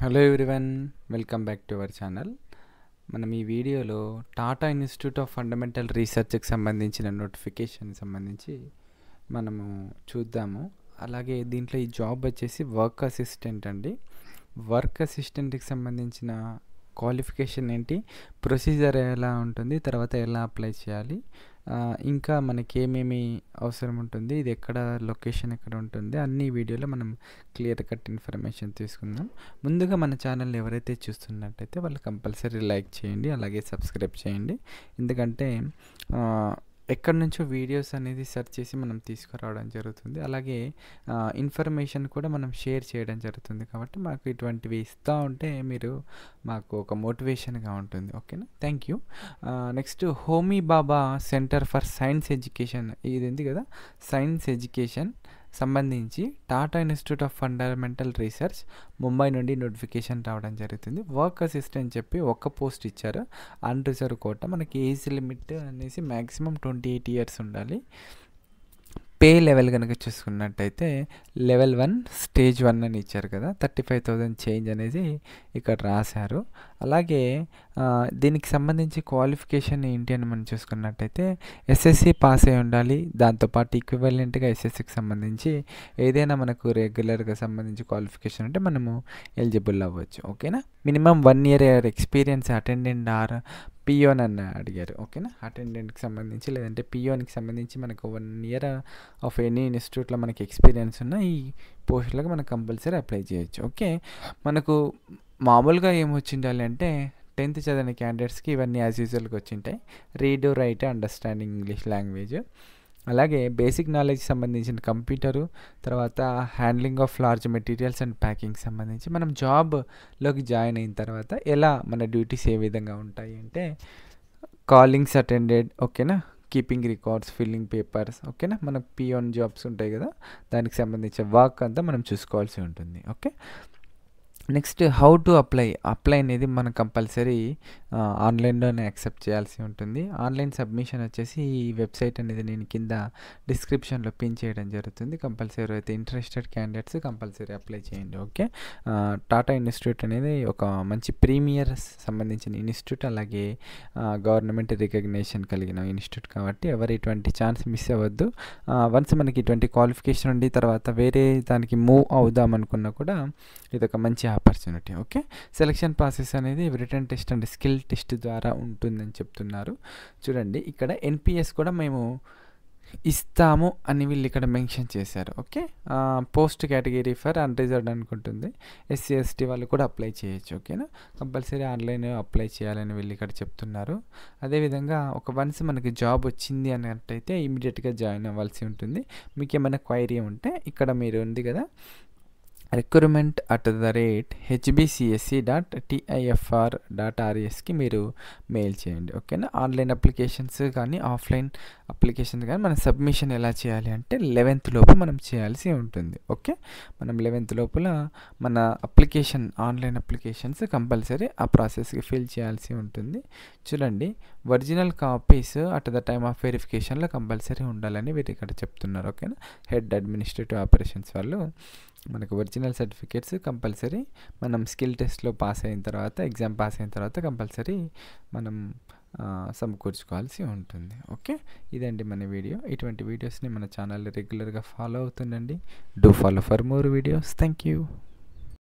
Hello everyone, welcome back to our channel. మనం ఈ వీడియోలో టాటా ఇన్స్టిట్యూట్ ఆఫ్ ఫండమెంటల్ రీసెర్చ్కి సంబంధించిన నోటిఫికేషన్ సంబంధించి మనము చూద్దాము. అలాగే దీంట్లో ఈ జాబ్ వచ్చేసి వర్క్ అసిస్టెంట్ అండి. వర్క్ అసిస్టెంట్కి సంబంధించిన క్వాలిఫికేషన్ ఏంటి, ప్రొసీజర్ ఎలా ఉంటుంది, తర్వాత ఎలా అప్లై చేయాలి, ఇంకా మనకి ఏమేమి అవసరం ఉంటుంది, ఇది ఎక్కడ లొకేషన్ ఎక్కడ ఉంటుంది, అన్ని వీడియోలో మనం క్లియర్ కట్ ఇన్ఫర్మేషన్ తీసుకుందాం. ముందుగా మన ఛానల్ ఎవరైతే చూస్తున్నట్టయితే వాళ్ళు కంపల్సరీ లైక్ చేయండి, అలాగే సబ్స్క్రైబ్ చేయండి. ఎందుకంటే ఎక్కడి నుంచో వీడియోస్ అనేది సెర్చ్ చేసి మనం తీసుకురావడం జరుగుతుంది. అలాగే ఇన్ఫర్మేషన్ కూడా మనం షేర్ చేయడం జరుగుతుంది. కాబట్టి మాకు ఇటువంటివి ఇస్తూ ఉంటే మీరు మాకు ఒక మోటివేషన్గా ఉంటుంది. ఓకేనా, thank you. Next Homi Bhabha centre for science education, ఇది ఉంది కదా, సైన్స్ ఎడ్యుకేషన్ సంబంధించి Tata institute of fundamental research Mumbai నుండి నోటిఫికేషన్ రావడం జరుగుతుంది. వర్క్ అసిస్టెంట్ చెప్పి ఒక్క పోస్ట్ ఇచ్చారు, అన్రిజర్వ్ కోట. మనకి ఏజ్ లిమిట్ అనేసి మ్యాక్సిమం 28 years ఉండాలి. పే లెవెల్ కనుక చూసుకున్నట్టయితే లెవెల్ 1 స్టేజ్ 1 అని ఇచ్చారు కదా, 35,000 చేంజ్ అనేది ఇక్కడ రాశారు. అలాగే దీనికి సంబంధించి క్వాలిఫికేషన్ ఏంటి అని మనం చూసుకున్నట్టయితే ఎస్ఎస్సి పాస్ అయి ఉండాలి. దాంతోపాటు ఈక్వివలెంట్గా ఎస్ఎస్సికి సంబంధించి ఏదైనా మనకు రెగ్యులర్గా సంబంధించి క్వాలిఫికేషన్ ఉంటే మనము ఎలిజిబుల్ అవ్వచ్చు. ఓకేనా, minimum 1 year experience attendant or peon అని అడిగారు. ఓకేనా, అటెండెంట్కి సంబంధించి లేదంటే పియోన్కి సంబంధించి మనకు 1 year ఆఫ్ ఎనీ ఇన్స్టిట్యూట్లో మనకి ఎక్స్పీరియన్స్ ఉన్న ఈ పోస్టులకు మనం కంపల్సరీ అప్లై చేయొచ్చు. ఓకే, మనకు మామూలుగా ఏమొచ్చిండాలి అంటే 10th చదివిన క్యాండిడేట్స్కి ఇవన్నీ యాజ్ యూజువల్గా వచ్చింటాయి. Read, write, understanding English language, అలాగే బేసిక్ నాలెడ్జ్ సంబంధించిన కంప్యూటరు, తర్వాత handling of large materials and packing సంబంధించి మనం జాబ్లోకి జాయిన్ అయిన తర్వాత ఎలా మన డ్యూటీస్ ఏ విధంగా ఉంటాయి అంటే కాలింగ్స్ అటెండెడ్, ఓకేనా, కీపింగ్ రికార్డ్స్, ఫిల్లింగ్ పేపర్స్, ఓకేనా, మన పియోన్ జాబ్స్ ఉంటాయి కదా, దానికి సంబంధించిన వర్క్ అంతా మనం చూసుకోవాల్సి ఉంటుంది. Okay, next how to apply అనేది మనం కంపల్సరీ ఆన్లైన్లోనే యాక్సెప్ట్ చేయాల్సి ఉంటుంది. ఆన్లైన్ సబ్మిషన్ వచ్చేసి ఈ వెబ్సైట్ అనేది నేను కింద డిస్క్రిప్షన్లో పిన్ చేయడం జరుగుతుంది. కంపల్సరీ అయితే ఇంట్రెస్టెడ్ క్యాండిడేట్స్ కంపల్సరీ అప్లై చేయండి. ఓకే, టాటా ఇన్స్టిట్యూట్ అనేది ఒక మంచి ప్రీమియర్ సంబంధించిన ఇన్స్టిట్యూట్, అలాగే గవర్నమెంట్ రికగ్నేషన్ కలిగిన ఇన్స్టిట్యూట్ కాబట్టి ఎవరు ఇటువంటి ఛాన్స్ మిస్ అవ్వద్దు. వన్స్ మనకి ఇటువంటి క్వాలిఫికేషన్ ఉండి తర్వాత వేరే దానికి మూవ్ అవుదాం అనుకున్నా కూడా ఇది ఒక మంచి ఆపర్చునిటీ. ఓకే, సెలక్షన్ ప్రాసెస్ అనేది written test and skill test ద్వారా ఉంటుందని చెప్తున్నారు. చూడండి, ఇక్కడ ఎన్పిఎస్ కూడా మేము ఇస్తాము అని వీళ్ళు ఇక్కడ మెన్షన్ చేశారు. Okay, post category for unreserved అనుకుంటుంది, ఎస్సీ ఎస్టీ వాళ్ళు కూడా అప్లై చేయొచ్చు. ఓకేనా, కంపల్సరీ ఆన్లైన్ అప్లై చేయాలని వీళ్ళు ఇక్కడ చెప్తున్నారు. అదేవిధంగా వన్స్ మనకి జాబ్ వచ్చింది అన్నట్టయితే ఇమీడియట్గా జాయిన్ అవ్వాల్సి ఉంటుంది. మీకు ఏమైనా క్వైరీ ఉంటే ఇక్కడ మీరు ఉంది కదా, recruitment@hbcsc.tifr.rs మీరు మెయిల్ చేయండి. ఓకేనా, ఆన్లైన్ అప్లికేషన్స్ కానీ ఆఫ్లైన్ అప్లికేషన్స్ కానీ మన సబ్మిషన్ ఎలా చేయాలి అంటే 11th లోపు మనం చేయాల్సి ఉంటుంది. ఓకే, మనం 11th లోపల మన అప్లికేషన్ ఆన్లైన్ అప్లికేషన్స్ కంపల్సరీ ఆ ప్రాసెస్కి ఫిల్ చేయాల్సి ఉంటుంది. చూడండి, original copies at the time of వెరిఫికేషన్లో కంపల్సరీ ఉండాలని వీరు ఇక్కడ చెప్తున్నారు. ఓకేనా, హెడ్ అడ్మినిస్ట్రేటివ్ ఆపరేషన్స్ వాళ్ళు మనకు ఒరిజినల్ సర్టిఫికేట్స్ కంపల్సరీ మనం స్కిల్ టెస్ట్లో పాస్ అయిన తర్వాత, ఎగ్జామ్ పాస్ అయిన తర్వాత కంపల్సరీ మనం సమకూర్చుకోవాల్సి ఉంటుంది. ఓకే, ఇదండి మన వీడియో. ఇటువంటి వీడియోస్ని మన ఛానల్లో రెగ్యులర్గా ఫాలో అవుతుండండి. Do follow for more videos. Thank you.